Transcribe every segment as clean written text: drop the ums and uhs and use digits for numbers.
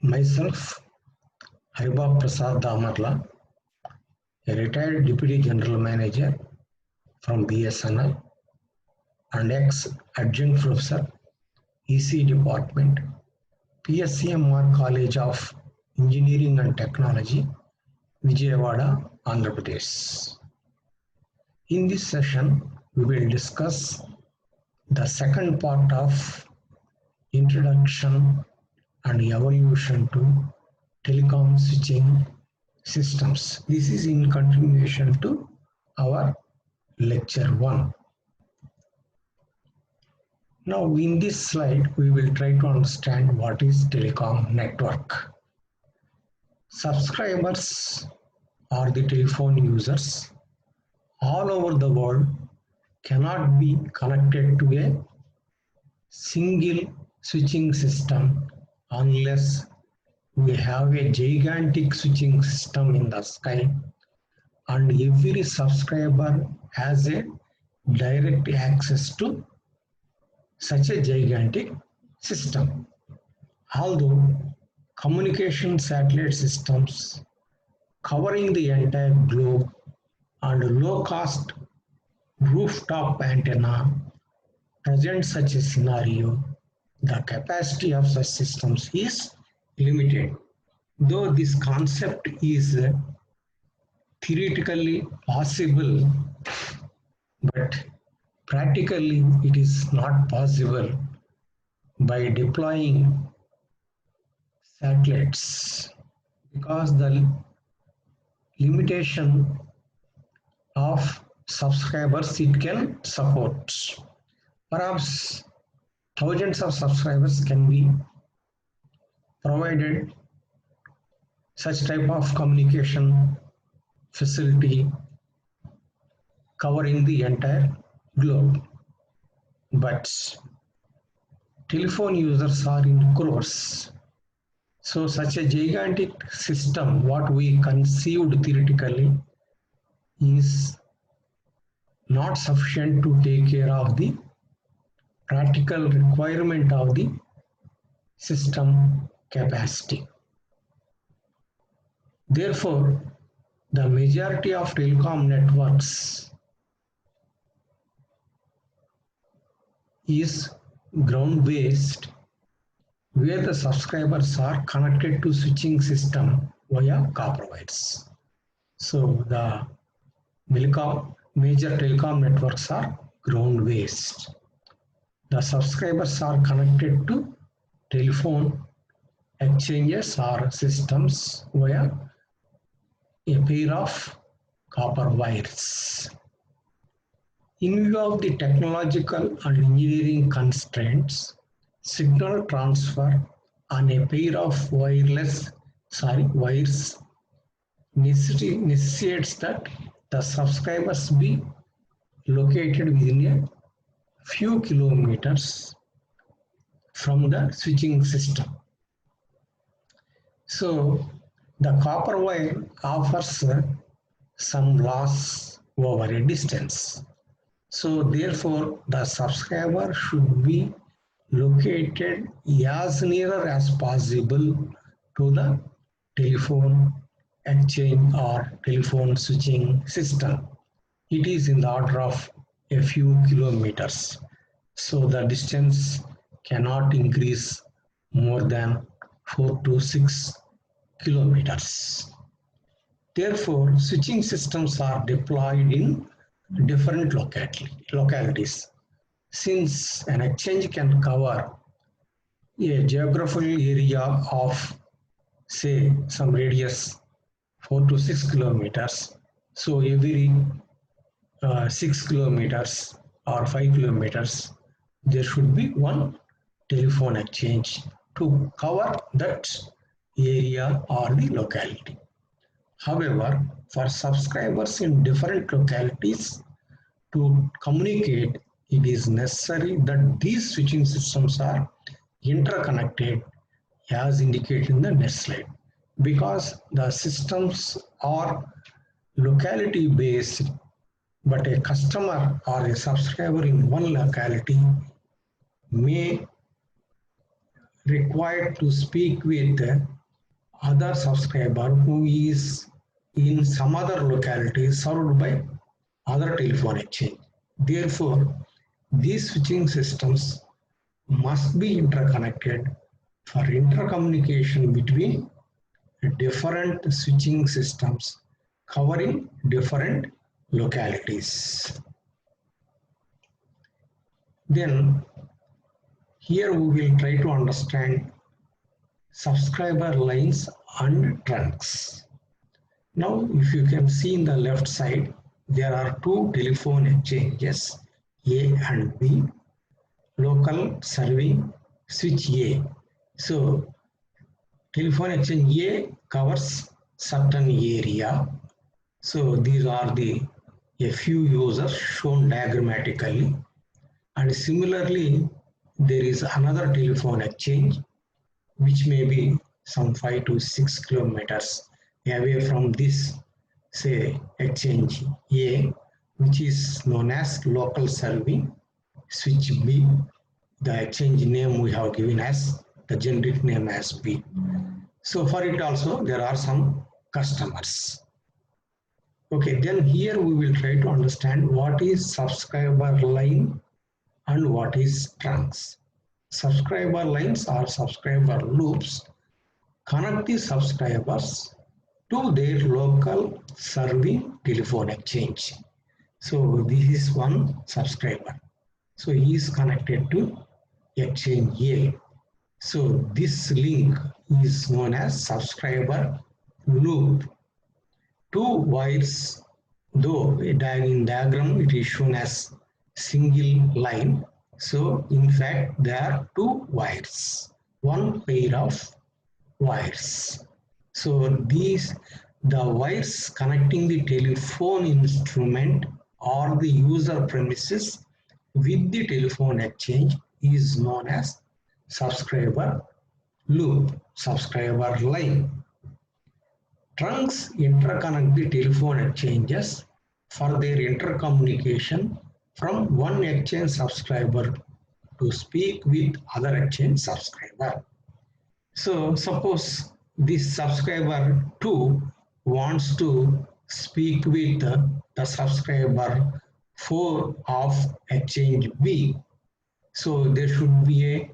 Myself, Haribab Prasad Damarla, a retired Deputy General Manager from BSNL and ex-adjunct professor, EC Department, PSCMR College of Engineering and Technology, Vijayawada, Andhra Pradesh. In this session, we will discuss the second part of Introduction and Evolution to Telecom Switching Systems. This is in continuation to our lecture 1. Now in this slide, we will try to understand what is telecom network. Subscribers or the telephone users all over the world cannot be connected to a single switching system unless we have a gigantic switching system in the sky, and every subscriber has a direct access to such a gigantic system. Although communication satellite systems covering the entire globe and low-cost rooftop antenna present such a scenario, the capacity of such systems is limited. Though this concept is theoretically possible, but practically it is not possible by deploying satellites because the limitation of subscribers it can support. Perhaps thousands of subscribers can be provided such type of communication facility covering the entire globe. But telephone users are in crores. So such a gigantic system, what we conceived theoretically, is not sufficient to take care of the practical requirement of the system capacity. Therefore, the majority of telecom networks is ground-based, where the subscribers are connected to switching system via copper wires. So the major telecom networks are ground-based. The subscribers are connected to telephone exchanges or systems via a pair of copper wires. In view of the technological and engineering constraints, signal transfer on a pair of wires necessitates that the subscribers be located within a few kilometers from the switching system. So the copper wire offers some loss over a distance. So therefore the subscriber should be located as near as possible to the telephone exchange or telephone switching system. It is in the order of a few kilometers. So the distance cannot increase more than 4 to 6 kilometers. Therefore, switching systems are deployed in different localities. Since an exchange can cover a geographical area of, say, some radius 4 to 6 kilometers, so every 6 kilometers or 5 kilometers, there should be one telephone exchange to cover that area or the locality. However, for subscribers in different localities to communicate, it is necessary that these switching systems are interconnected as indicated in the next slide, because the systems are locality based, but a customer or a subscriber in one locality may required to speak with other subscriber who is in some other locality served by other telephone exchange. Therefore, these switching systems must be interconnected for intercommunication between different switching systems covering different localities. Then here we will try to understand subscriber lines and trunks. Now, if you can see in the left side, there are two telephone exchanges, A and B, local serving switch A. So, telephone exchange A covers certain area. So, these are a few users shown diagrammatically. And similarly, there is another telephone exchange which may be some 5 to 6 kilometers away from this, say, exchange A, which is known as local serving switch B. The exchange name we have given as the generic name as B. So for it also there are some customers. Okay, then here we will try to understand what is subscriber line and what is trunks. Subscriber lines or subscriber loops connect the subscribers to their local serving telephone exchange. So this is one subscriber. So he is connected to exchange A. So this link is known as subscriber loop. Two wires, though in diagram it is shown as single line. So in fact there are two wires, one pair of wires. So the wires connecting the telephone instrument or the user premises with the telephone exchange is known as subscriber loop, subscriber line. Trunks interconnect the telephone exchanges for their intercommunication from one exchange subscriber to speak with other exchange subscriber. So suppose this subscriber 2 wants to speak with the subscriber 4 of exchange B. So there should be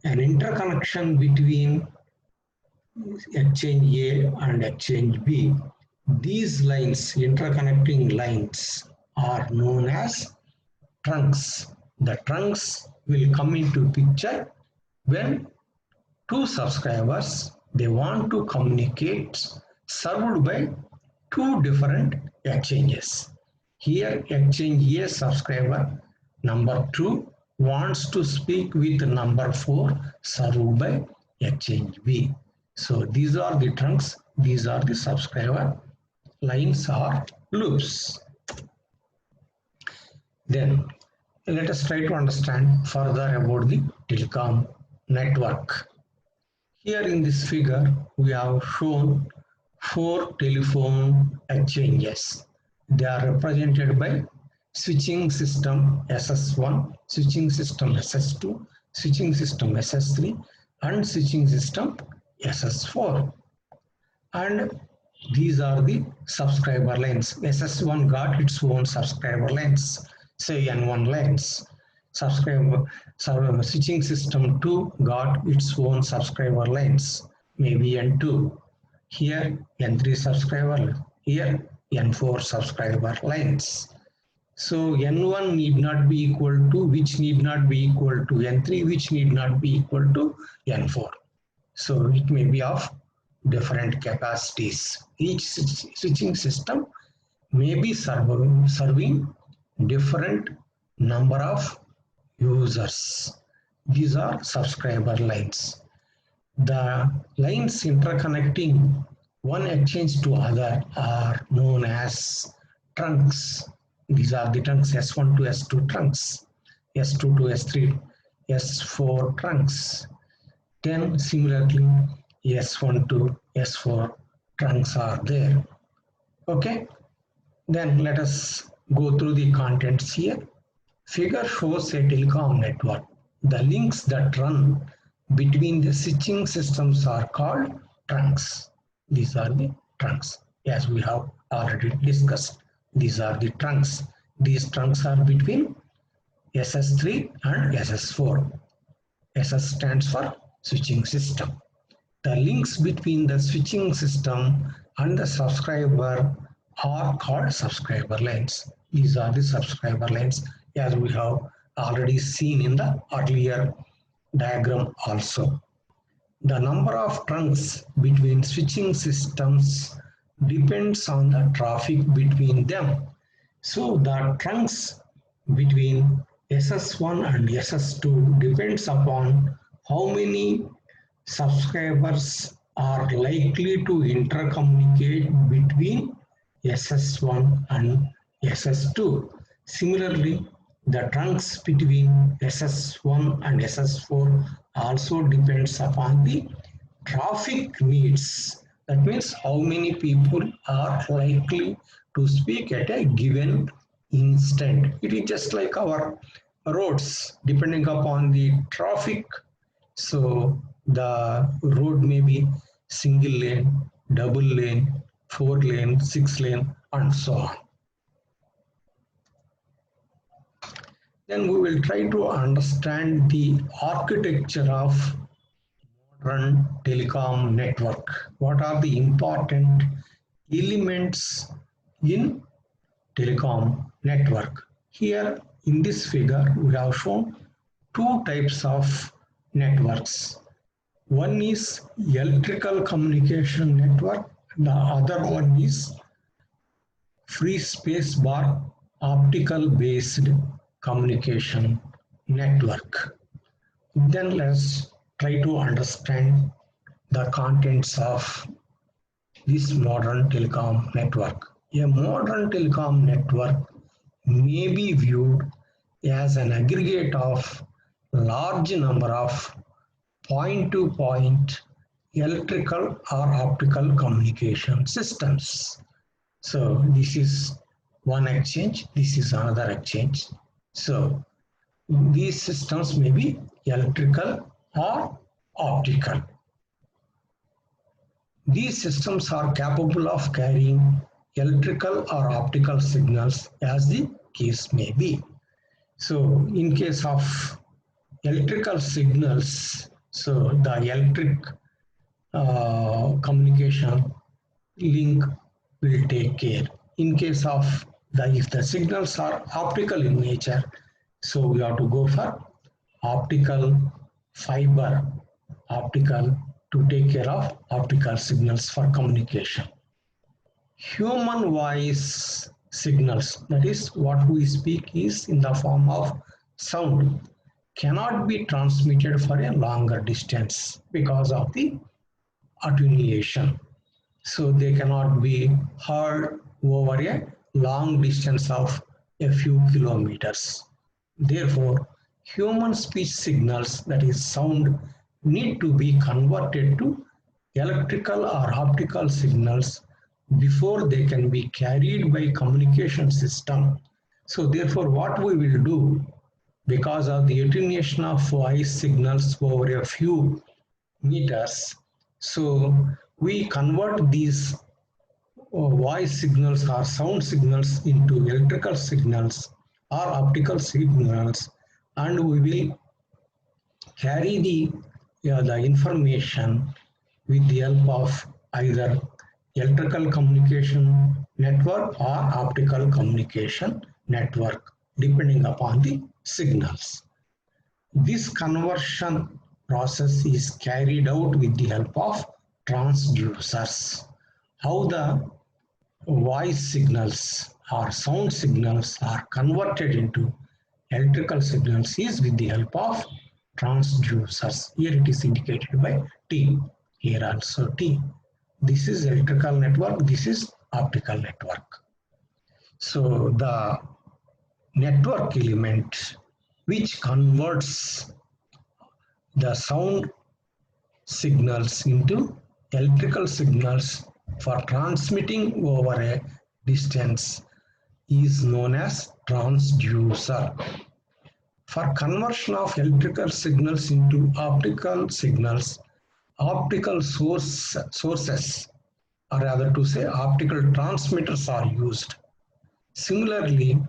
an interconnection between exchange A and exchange B. These lines, interconnecting lines, are known as trunks. The trunks will come into picture when two subscribers, they want to communicate served by two different exchanges. Here exchange A subscriber number 2 wants to speak with number 4 served by exchange B. So these are the trunks, these are the subscriber lines or loops. Then let us try to understand further about the telecom network. Here in this figure, we have shown 4 telephone exchanges. They are represented by switching system SS1, switching system SS2, switching system SS3, and switching system SS4. And these are the subscriber lines. SS1 got its own subscriber lines, say N1 lines. Switching system 2 got its own subscriber lines, maybe N2. Here N3 subscriber, here N4 subscriber lines. So N1 need not be equal to, which need not be equal to N3, which need not be equal to N4. So it may be of different capacities. Each switching system may be serving different number of users. These are subscriber lines. The lines interconnecting one exchange to other are known as trunks. These are the trunks, S1 to S2 trunks, S2 to S3, S4 trunks. Then similarly, S1 to S4 trunks are there. Okay, then let us go through the contents here. Figure shows a telecom network. The links that run between the switching systems are called trunks. These are the trunks, as we have already discussed. These are the trunks. These trunks are between SS3 and SS4. SS stands for switching system. The links between the switching system and the subscriber are called subscriber lanes. These are the subscriber lanes, as we have already seen in the earlier diagram also. The number of trunks between switching systems depends on the traffic between them. So the trunks between SS1 and SS2 depends upon how many subscribers are likely to intercommunicate between SS1 and SS2. Similarly, the trunks between SS1 and SS4 also depends upon the traffic needs. That means how many people are likely to speak at a given instant. It is just like our roads, depending upon the traffic. So the road may be single lane, double lane, 4 lane, 6 lane, and so on. Then we will try to understand the architecture of modern telecom network. What are the important elements in telecom network? Here in this figure, we have shown two types of networks. One is electrical communication network, the other one is free space bar optical based communication network. Then let's try to understand the contents of this modern telecom network. A modern telecom network may be viewed as an aggregate of large number of point-to-point electrical or optical communication systems. So this is one exchange, this is another exchange. So these systems may be electrical or optical. These systems are capable of carrying electrical or optical signals as the case may be. So in case of electrical signals, so the electric communication link will take care. In case of if the signals are optical in nature, so we have to go for optical fiber, optical to take care of optical signals for communication. Human voice signals, that is what we speak is in the form of sound, cannot be transmitted for a longer distance because of the attenuation. So they cannot be heard over a long distance of a few kilometers. Therefore, human speech signals, that is sound, need to be converted to electrical or optical signals before they can be carried by communication system. So therefore, what we will do, because of the attenuation of voice signals over a few meters, so we convert these voice signals or sound signals into electrical signals or optical signals, and we will carry the information with the help of either electrical communication network or optical communication network, depending upon the signals. This conversion process is carried out with the help of transducers. How the voice signals or sound signals are converted into electrical signals is with the help of transducers. Here it is indicated by T. Here also T. This is electrical network, this is optical network. So the network element which converts the sound signals into electrical signals for transmitting over a distance is known as transducer. For conversion of electrical signals into optical signals, optical sources, or rather to say optical transmitters are used. Similarly,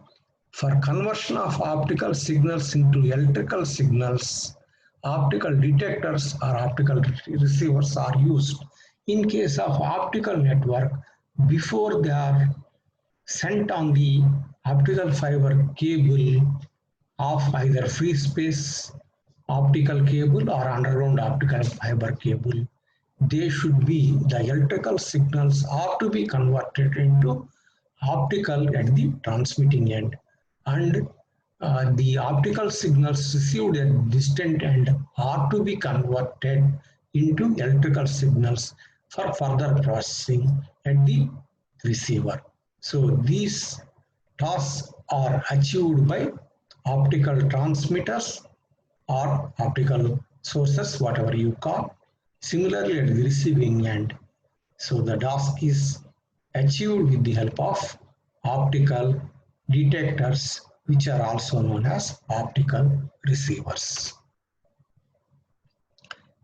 for conversion of optical signals into electrical signals, optical detectors or optical receivers are used. In case of optical network, before they are sent on the optical fiber cable of either free space optical cable or underground optical fiber cable, they should be, the electrical signals are to be converted into optical at the transmitting end, and the optical signals received at distant end are to be converted into electrical signals for further processing at the receiver. So these tasks are achieved by optical transmitters or optical sources, whatever you call. Similarly, at the receiving end, so the task is achieved with the help of optical detectors, which are also known as optical receivers.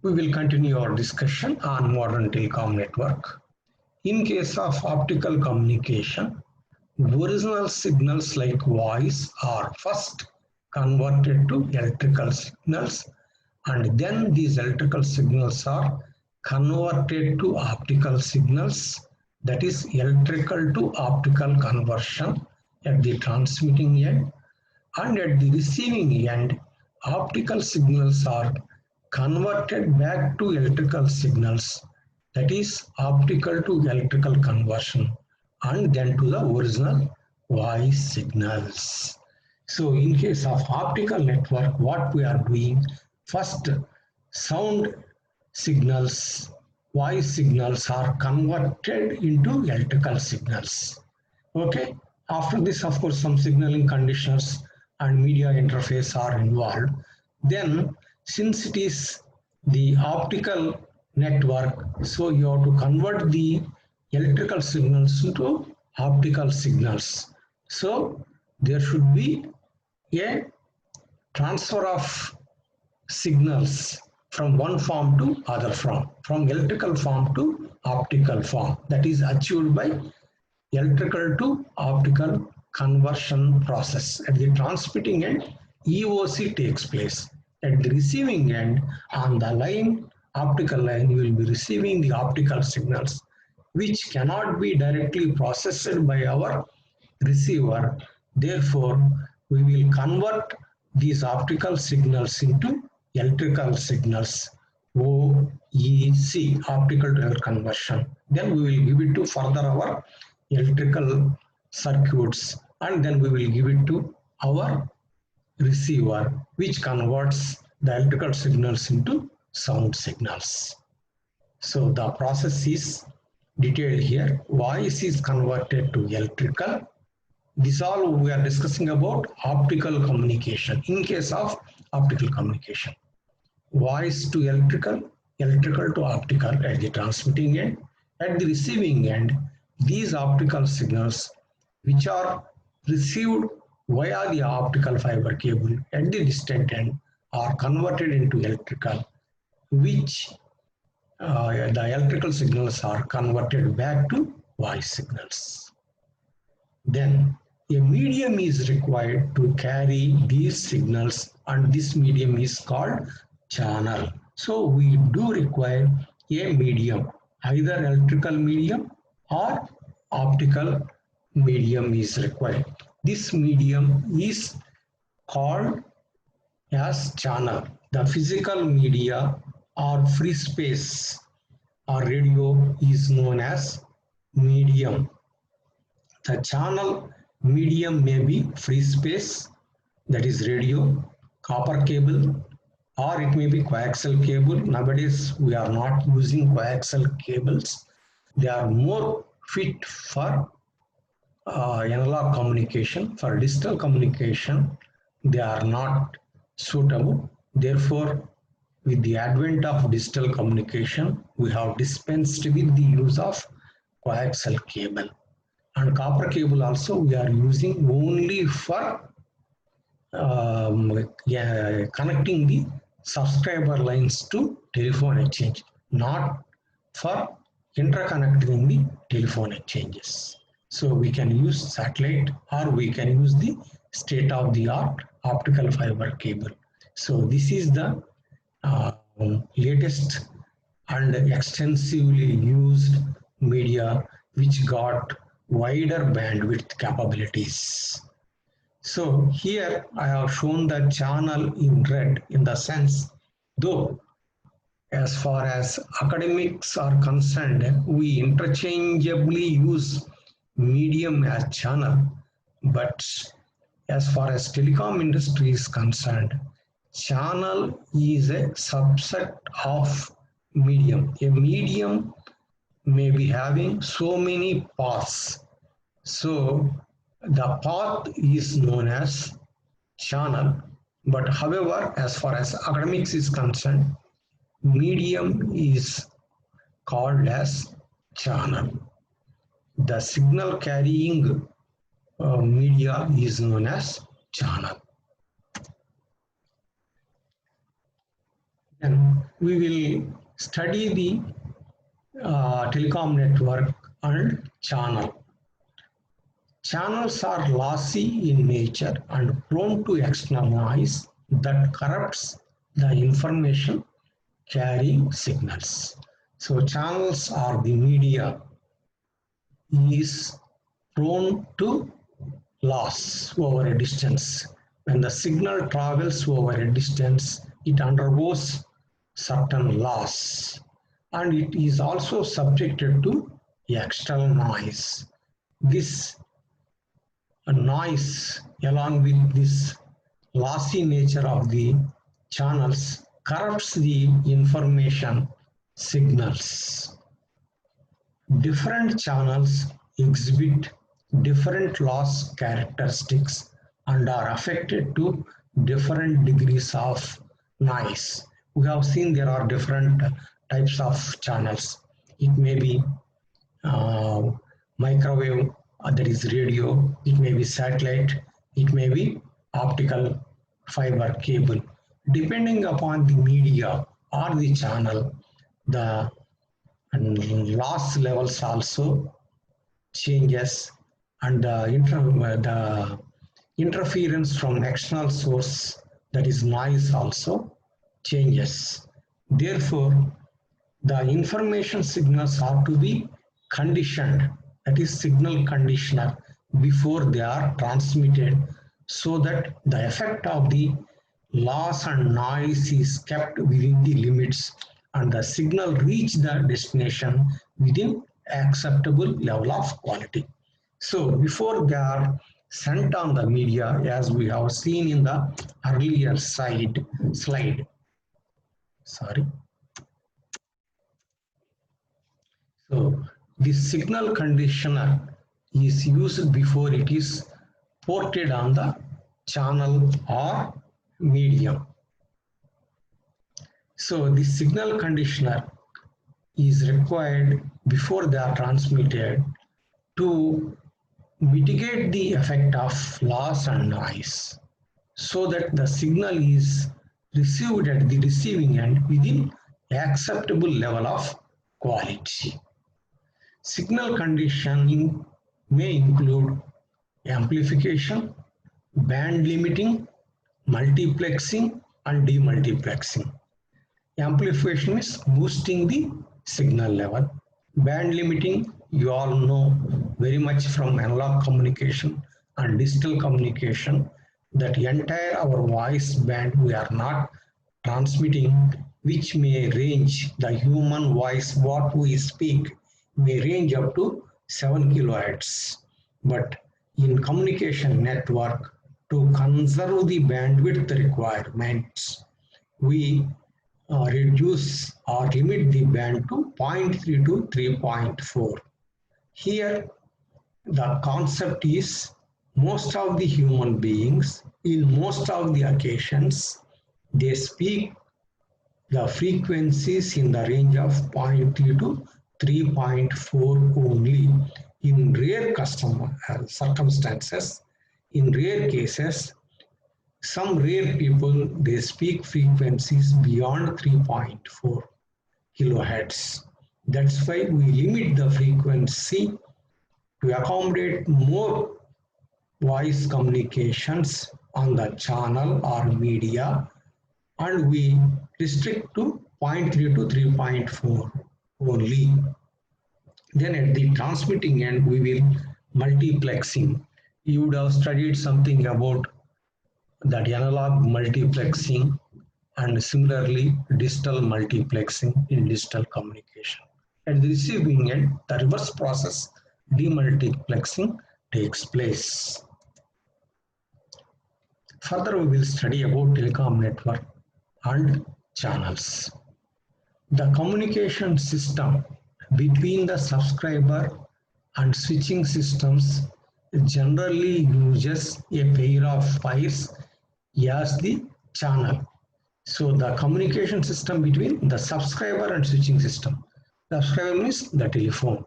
We will continue our discussion on modern telecom network. In case of optical communication, original signals like voice are first converted to electrical signals, and then these electrical signals are converted to optical signals, that is electrical to optical conversion at the transmitting end, and at the receiving end optical signals are converted back to electrical signals, that is optical to electrical conversion, and then to the original voice signals. So in case of optical network, what we are doing, first sound signals, voice signals are converted into electrical signals. Okay. After this, of course, some signaling conditioners and media interface are involved. Then, since it is the optical network, so you have to convert the electrical signals into optical signals. So there should be a transfer of signals from one form to other form, from electrical form to optical form. That is achieved by electrical to optical conversion process. At the transmitting end, EOC takes place. At the receiving end, on the line, optical line, you will be receiving the optical signals, which cannot be directly processed by our receiver. Therefore, we will convert these optical signals into electrical signals, OEC, optical to electrical conversion. Then we will give it to further our electrical circuits, and then we will give it to our receiver, which converts the electrical signals into sound signals. So the process is detailed here. Voice is converted to electrical. This all we are discussing about optical communication. In case of optical communication, voice to electrical, electrical to optical at the transmitting end. At the receiving end, these optical signals, which are received via the optical fiber cable at the distant end, are converted into electrical, which the electrical signals are converted back to voice signals. Then a medium is required to carry these signals, and this medium is called channel. So we do require a medium, either electrical medium or optical medium is required. This medium is called as channel. The physical media or free space or radio is known as medium. The channel medium may be free space, that is radio, copper cable, or it may be coaxial cable. Nowadays, we are not using coaxial cables. They are more fit for analog communication. For digital communication, they are not suitable. Therefore, with the advent of digital communication, we have dispensed with the use of coaxial cable. And copper cable also we are using only for connecting the subscriber lines to telephone exchange, not for interconnecting the telephone exchanges. So we can use satellite or we can use the state-of-the-art optical fiber cable. So this is the latest and extensively used media which got wider bandwidth capabilities. So here I have shown the channel in red in the sense, though as far as academics are concerned, we interchangeably use medium as channel, but as far as telecom industry is concerned, channel is a subset of medium. A medium may be having so many paths. So the path is known as channel, but however, as far as academics is concerned, medium is called as channel. The signal carrying media is known as channel. Then we will study the telecom network and channel. Channels are lossy in nature and prone to external noise that corrupts the information carrying signals. So channels are the media is prone to loss over a distance. When the signal travels over a distance, it undergoes certain loss and it is also subjected to external noise. This noise along with this lossy nature of the channels corrupts the information signals. Different channels exhibit different loss characteristics and are affected to different degrees of noise. We have seen there are different types of channels. It may be microwave, that is radio, it may be satellite, it may be optical fiber cable. Depending upon the media or the channel, the loss levels also changes and the interference from external source, that is noise, also changes. Therefore, the information signals have to be conditioned, that is signal conditioner, before they are transmitted so that the effect of the loss and noise is kept within the limits and the signal reach the destination within acceptable level of quality. So before they are sent on the media, as we have seen in the earlier slide. Sorry. So this signal conditioner is used before it is ported on the channel or medium. So the signal conditioner is required before they are transmitted to mitigate the effect of loss and noise so that the signal is received at the receiving end within acceptable level of quality. Signal conditioning may include amplification, band limiting, multiplexing, and demultiplexing. Amplification is boosting the signal level. Band limiting, you all know very much from analog communication and digital communication that entire our voice band we are not transmitting, which may range the human voice, what we speak may range up to 7 kilohertz. But in communication network, to conserve the bandwidth requirements, we reduce or limit the band to 0.3 to 3.4. Here, the concept is most of the human beings, in most of the occasions, they speak the frequencies in the range of 0.3 to 3.4 only. In rare circumstances, in rare cases, Some rare people, they speak frequencies beyond 3.4 kilohertz. That's why we limit the frequency to accommodate more voice communications on the channel or media, and we restrict to 0.3 to 3.4 only. Then at the transmitting end, we will multiplexing. You would have studied something about that analog multiplexing and similarly digital multiplexing in digital communication. At the receiving end, the reverse process demultiplexing takes place. Further, we will study about telecom network and channels. The communication system between the subscriber and switching systems generally uses a pair of wires as the channel. So the communication system between the subscriber and switching system. Subscriber means the telephone.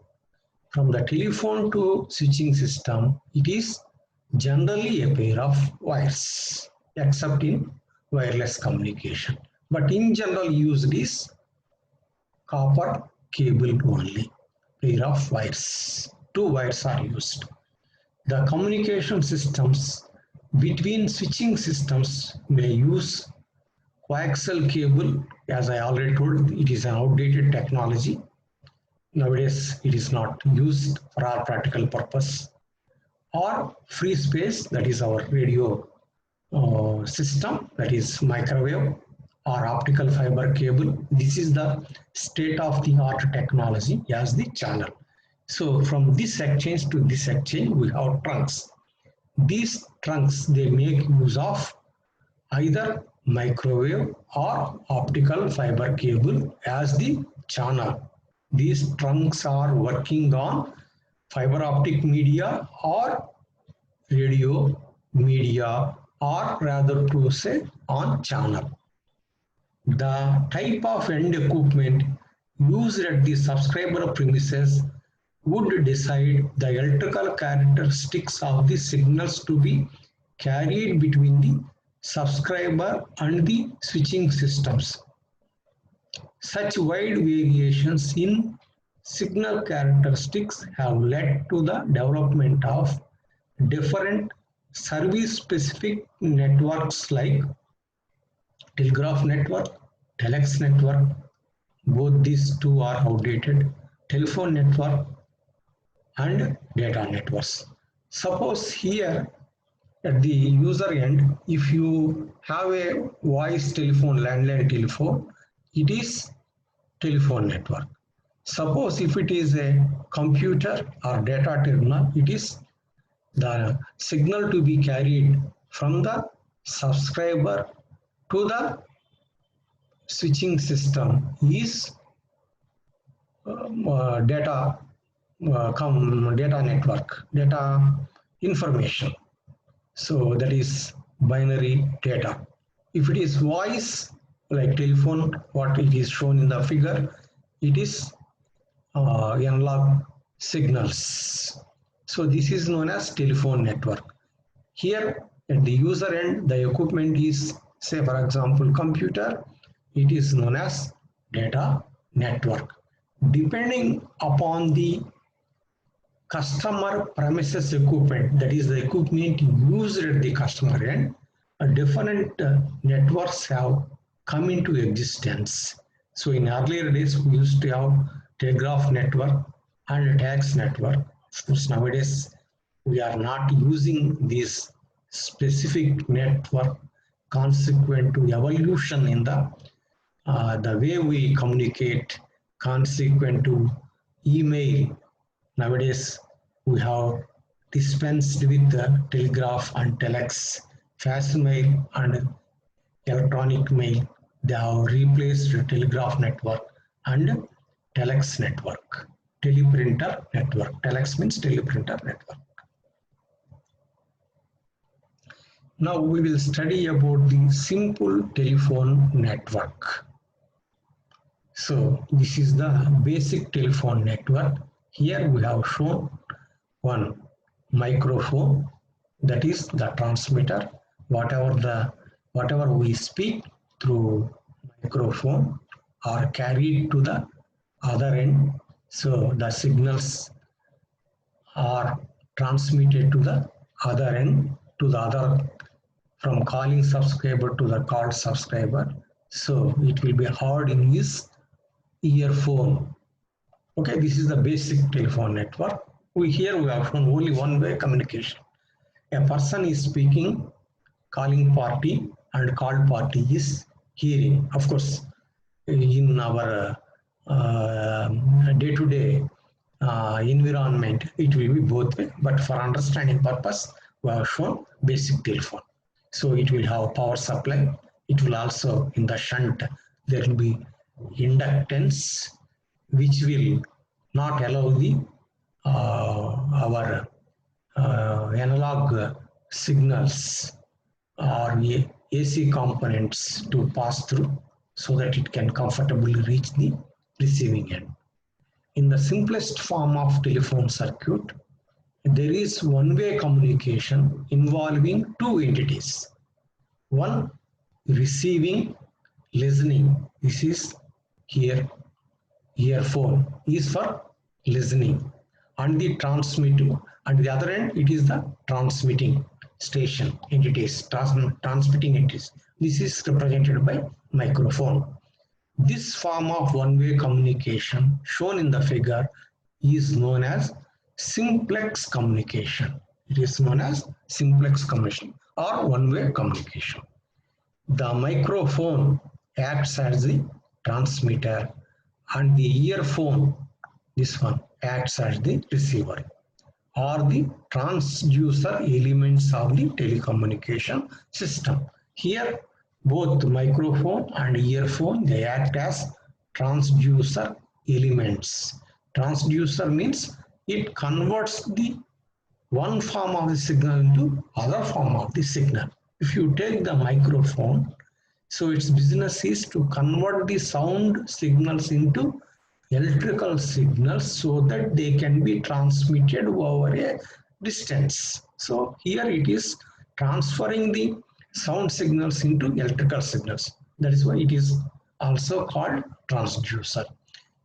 From the telephone to switching system, it is generally a pair of wires, except in wireless communication. But in general used is copper cable only, pair of wires. Two wires are used. The communication systems between switching systems may use coaxial cable. As I already told, it is an outdated technology. Nowadays, it is not used for our practical purpose. Or free space, that is our radio system, that is microwave or optical fiber cable. This is the state-of-the-art technology as the channel. So from this exchange to this exchange, we have trunks. These trunks, they make use of either microwave or optical fiber cable as the channel. These trunks are working on fiber optic media or radio media, or rather to say on channel. The type of end equipment used at the subscriber premises would decide the electrical characteristics of the signals to be carried between the subscriber and the switching systems. Such wide variations in signal characteristics have led to the development of different service-specific networks like telegraph network, telex network. Both these two are outdated. Telephone network and data networks. Suppose here at the user end, if you have a voice telephone, landline telephone, it is telephone network. Suppose if it is a computer or data terminal, it is the signal to be carried from the subscriber to the switching system is data network, data information. So that is binary data. If it is voice, like telephone, what it is shown in the figure, it is analog signals. So this is known as telephone network. Here at the user end, the equipment is, say for example, computer. It is known as data network. Depending upon the customer premises equipment, that is the equipment used at the customer end, different networks have come into existence. So in earlier days, we used to have telegraph network and tax network. Of course, nowadays, we are not using this specific network consequent to evolution in the way we communicate, consequent to email. Nowadays, we have dispensed with the telegraph and telex, fast mail and electronic mail. They have replaced the telegraph network and telex network, teleprinter network. Telex means teleprinter network. Now we will study about the simple telephone network. So this is the basic telephone network. Here we have shown one microphone, that is the transmitter, whatever we speak through microphone are carried to the other end. So the signals are transmitted to the other end, to the other, from calling subscriber to the called subscriber. So it will be heard in his earphone. Okay, this is the basic telephone network. We have only one-way communication. A person is speaking, calling party and called party is hearing. Of course, in our day-to-day environment, it will be both way, but for understanding purpose, we have shown basic telephone. So it will have power supply. It will also, in the shunt, there will be inductance, which will not allow the our analog signals or AC components to pass through, so that it can comfortably reach the receiving end. In the simplest form of telephone circuit, there is one-way communication involving two entities. One, receiving, listening. This is here, earphone is for listening, and the transmitting, and the other end it is the transmitting station entities, transmitting entities. This is represented by microphone. This form of one-way communication shown in the figure is known as simplex communication. It is known as simplex communication or one-way communication. The microphone acts as the transmitter and the earphone, this one, acts as the receiver, or the transducer elements of the telecommunication system. Here, both microphone and earphone, they act as transducer elements. Transducer means it converts the one form of the signal into other form of the signal. If you take the microphone, so its business is to convert the sound signals into electrical signals so that they can be transmitted over a distance. So here it is transferring the sound signals into electrical signals. That is why it is also called transducer.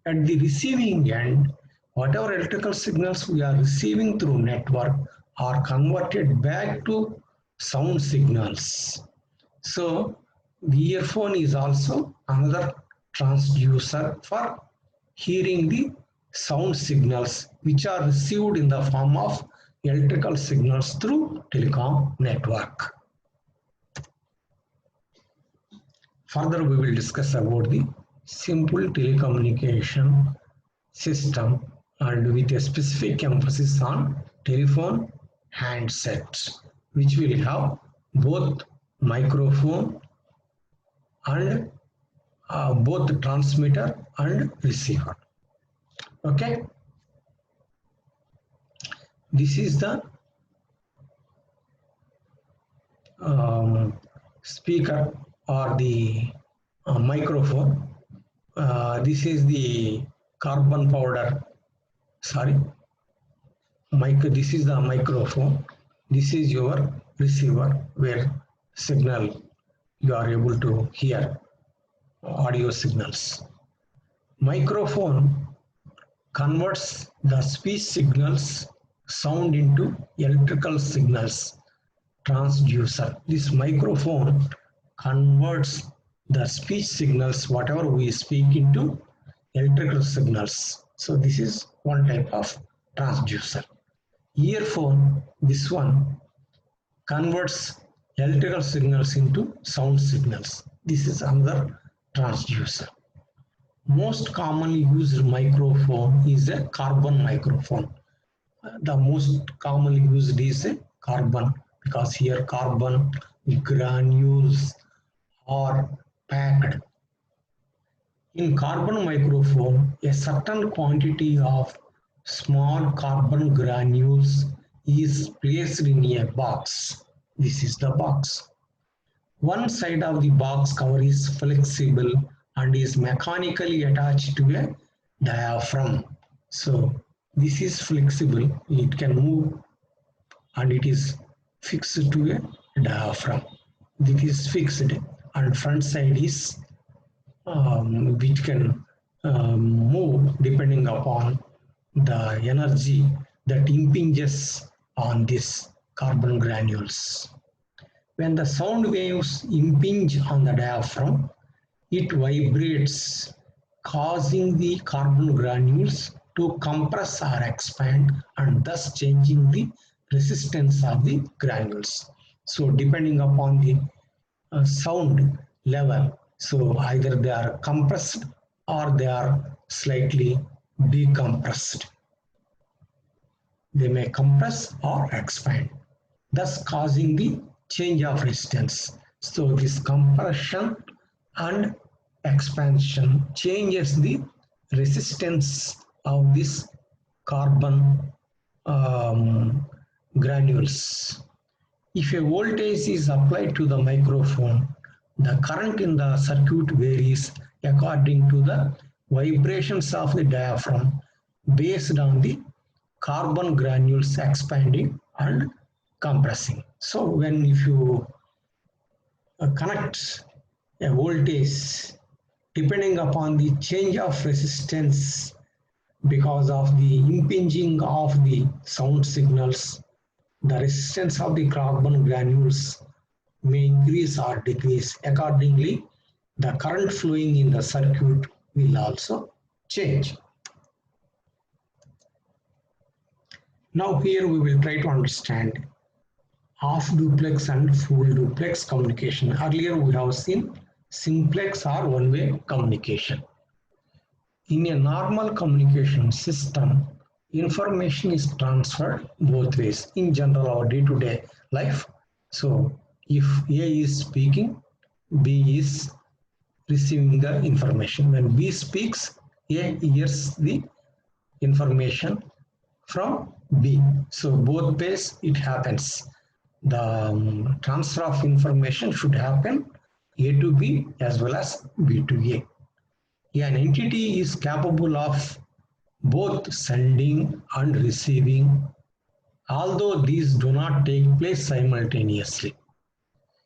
At the receiving end, whatever electrical signals we are receiving through network are converted back to sound signals. So the earphone is also another transducer for hearing the sound signals which are received in the form of electrical signals through telecom network. Further, we will discuss about the simple telecommunication system, and with a specific emphasis on telephone handsets, which will have both microphone and both the transmitter and receiver. Okay, this is the speaker or the microphone. This is the carbon powder. Sorry, this is the microphone. This is your receiver where signal you are able to hear audio signals. Microphone converts the speech signals sound into electrical signals. Transducer. This microphone converts the speech signals, whatever we speak, into electrical signals. So this is one type of transducer. Earphone, this one, converts electrical signals into sound signals. This is another transducer. Most commonly used microphone is a carbon microphone. The most commonly used is a carbon, because here carbon granules are packed. In carbon microphone, a certain quantity of small carbon granules is placed in a box. This is the box. One side of the box cover is flexible and is mechanically attached to a diaphragm. So this is flexible, it can move, and it is fixed to a diaphragm. this is fixed, and front side is which can move depending upon the energy that impinges on this carbon granules. When the sound waves impinge on the diaphragm, it vibrates, causing the carbon granules to compress or expand, and thus changing the resistance of the granules. So depending upon the sound level, so either they are compressed or they are slightly decompressed. They may compress or expand, thus causing the change of resistance. So this compression and expansion changes the resistance of this carbon granules. If a voltage is applied to the microphone, the current in the circuit varies according to the vibrations of the diaphragm based on the carbon granules expanding and compressing. So if you connect a voltage depending upon the change of resistance because of the impinging of the sound signals, the resistance of the carbon granules may increase or decrease. Accordingly, the current flowing in the circuit will also change. Now here we will try to understand half duplex and full duplex communication. Earlier we have seen simplex or one-way communication. In a normal communication system, information is transferred both ways in general our day-to-day life. So if A is speaking, B is receiving the information. When B speaks, A hears the information from B. So both ways it happens. The transfer of information should happen A to B as well as B to A. An entity is capable of both sending and receiving, although these do not take place simultaneously.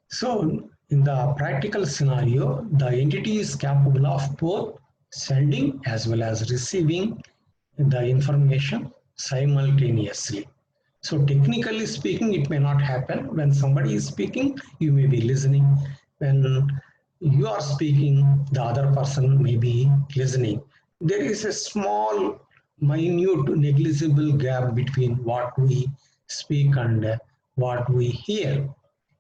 So in the practical scenario, the entity is capable of both sending as well as receiving the information simultaneously. So technically speaking, it may not happen. When somebody is speaking, you may be listening. When you are speaking, the other person may be listening. There is a small, minute, negligible gap between what we speak and what we hear.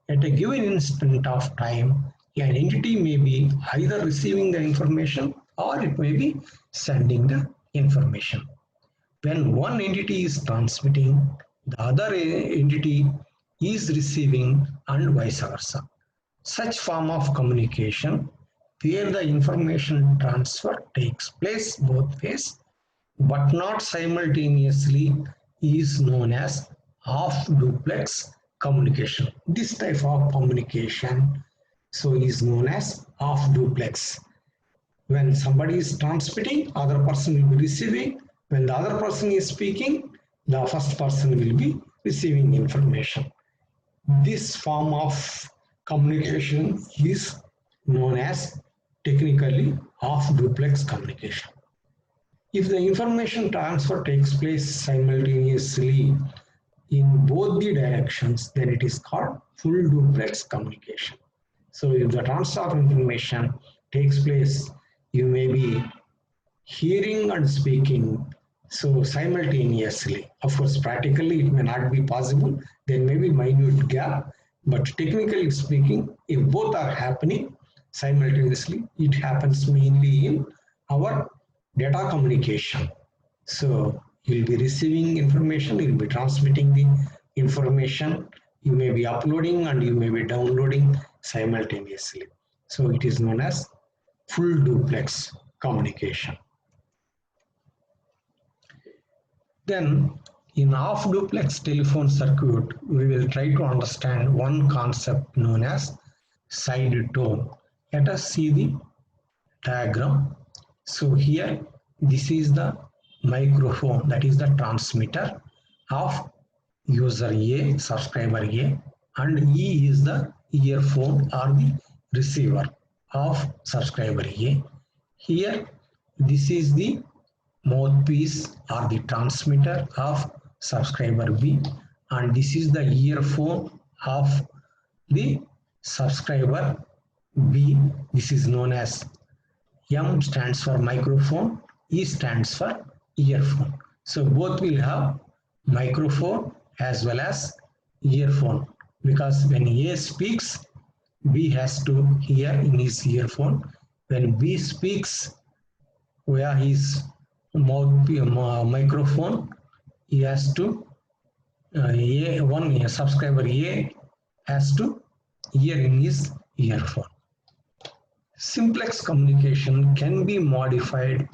At a given instant of time, an entity may be either receiving the information or it may be sending the information. When one entity is transmitting, the other entity is receiving and vice versa. Such form of communication where the information transfer takes place both ways but not simultaneously is known as half duplex communication. This type of communication is known as half duplex. When somebody is transmitting, other person will be receiving. When the other person is speaking, the first person will be receiving information. This form of communication is known as technically half duplex communication. If the information transfer takes place simultaneously in both the directions, then it is called full duplex communication. So if the transfer of information takes place, you may be hearing and speaking simultaneously. Of course, practically it may not be possible. There may be minute gap, but technically speaking, if both are happening simultaneously, it happens mainly in our data communication. So you'll be receiving information, you'll be transmitting the information, you may be uploading and you may be downloading simultaneously. So it is known as full duplex communication. Then in half duplex telephone circuit, we will try to understand one concept known as side tone. Let us see the diagram. So here, this is the microphone, that is the transmitter of user A, subscriber A, and E is the earphone or the receiver of subscriber A. Here, this is the mouthpiece or the transmitter of subscriber B, and this is the earphone of the subscriber B. This is known as M stands for microphone, E stands for earphone. So both will have microphone as well as earphone, because when A speaks, B has to hear in his earphone. When B speaks via his microphone, he has to subscriber A has to hear in his earphone. Simplex communication can be modified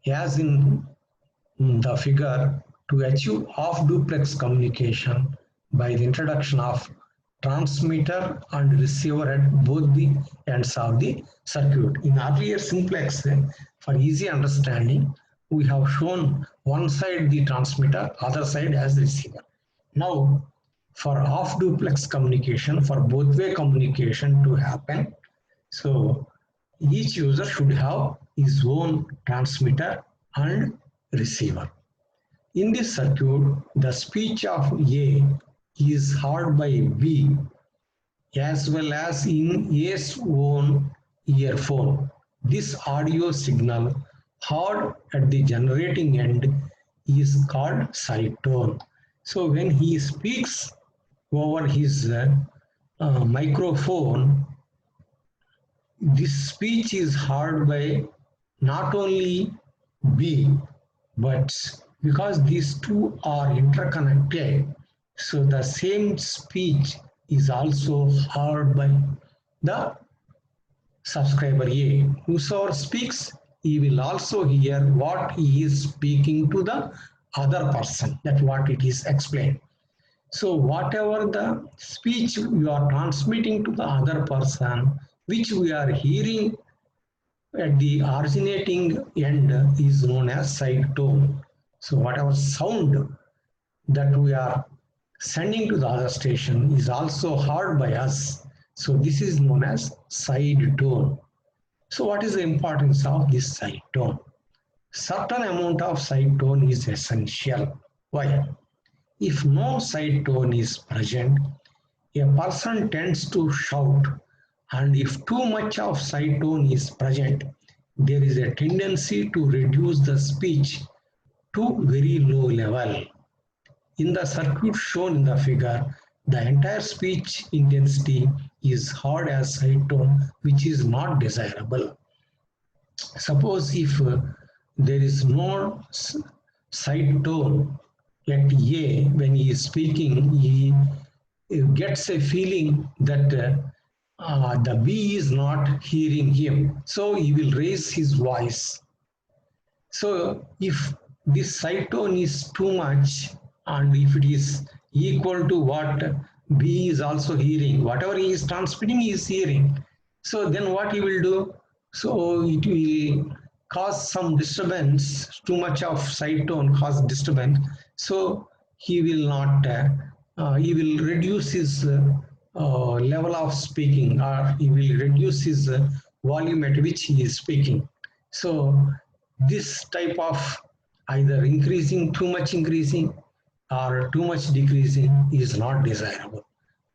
as in the figure to achieve half-duplex communication by the introduction of transmitter and receiver at both the ends of the circuit. In earlier simplex, for easy understanding, we have shown one side the transmitter, other side as receiver. Now, for half-duplex communication, for both-way communication to happen, so each user should have his own transmitter and receiver. In this circuit, the speech of A is heard by B as well as in A's own earphone. This audio signal heard at the generating end is called side tone. So when he speaks over his microphone, this speech is heard by not only B, but because these two are interconnected, so the same speech is also heard by the subscriber A. Whosoever speaks, he will also hear what he is speaking to the other person. That's what it is explained. So whatever the speech you are transmitting to the other person, which we are hearing at the originating end, is known as side tone. So whatever sound that we are sending to the other station is also heard by us. So this is known as side tone. So what is the importance of this side tone? Certain amount of side tone is essential. Why? If no side tone is present, a person tends to shout, and if too much of side tone is present, there is a tendency to reduce the speech to very low level. In the circuit shown in the figure, the entire speech intensity is heard as side tone, which is not desirable. Suppose if there is no side tone at A, when he is speaking, he gets a feeling that the B is not hearing him, so he will raise his voice. So if this side tone is too much, and if it is equal to what B is also hearing, whatever he is transmitting, he is hearing. So then what he will do? So it will cause some disturbance. Too much of side tone cause disturbance. So he will not. He will reduce his level of speaking, or he will reduce his volume at which he is speaking. So this type of either increasing, too much increasing, or too much decreasing is not desirable.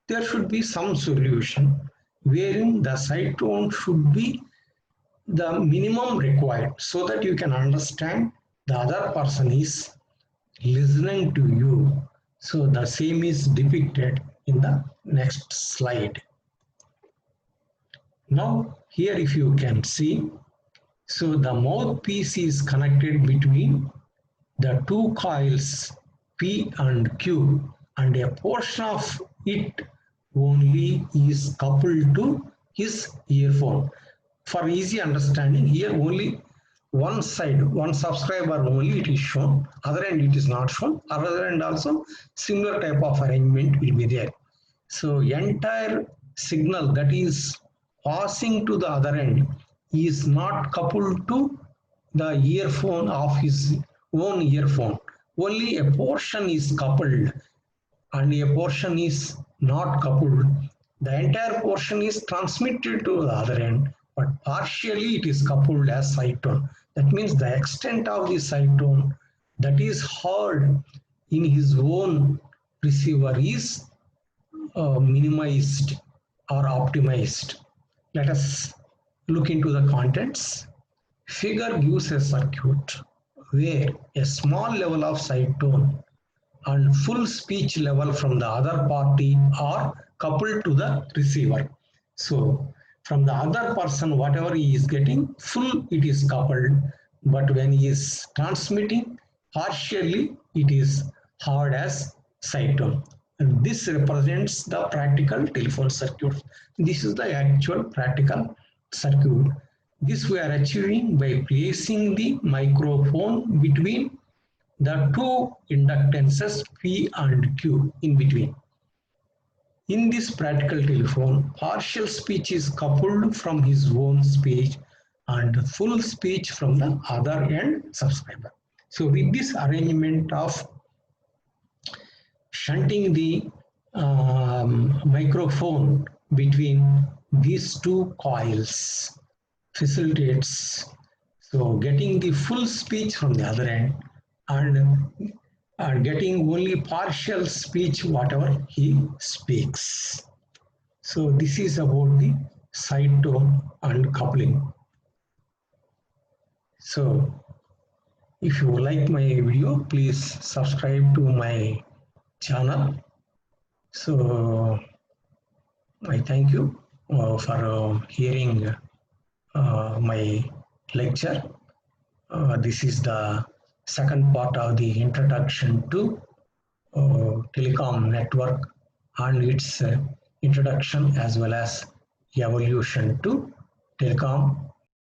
There should be some solution wherein the side tone should be the minimum required, so that you can understand the other person is listening to you. So the same is depicted in the next slide. Now here, if you can see, so the mouthpiece is connected between the two coils P and Q, and a portion of it only is coupled to his earphone. For easy understanding, here only one side, one subscriber only it is shown, other end it is not shown, other end also similar type of arrangement will be there. So entire signal that is passing to the other end is not coupled to the earphone of his own earphone. Only a portion is coupled and a portion is not coupled. The entire portion is transmitted to the other end, but partially it is coupled as side tone. That means the extent of the side tone that is heard in his own receiver is minimized or optimized. Let us look into the contents. Figure gives a circuit where a small level of side tone and full speech level from the other party are coupled to the receiver. So from the other person, whatever he is getting, full it is coupled, but when he is transmitting, partially it is heard as side tone. And this represents the practical telephone circuit. This is the actual practical circuit. This we are achieving by placing the microphone between the two inductances P and Q in between. In this practical telephone, partial speech is coupled from his own speech and full speech from the other end subscriber. So with this arrangement of shunting the microphone between these two coils facilitates so getting the full speech from the other end and getting only partial speech whatever he speaks. So this is about the side tone and coupling. So if you like my video, please subscribe to my channel. So I thank you for hearing my lecture. This is the second part of the introduction to telecom network and its introduction as well as evolution to telecom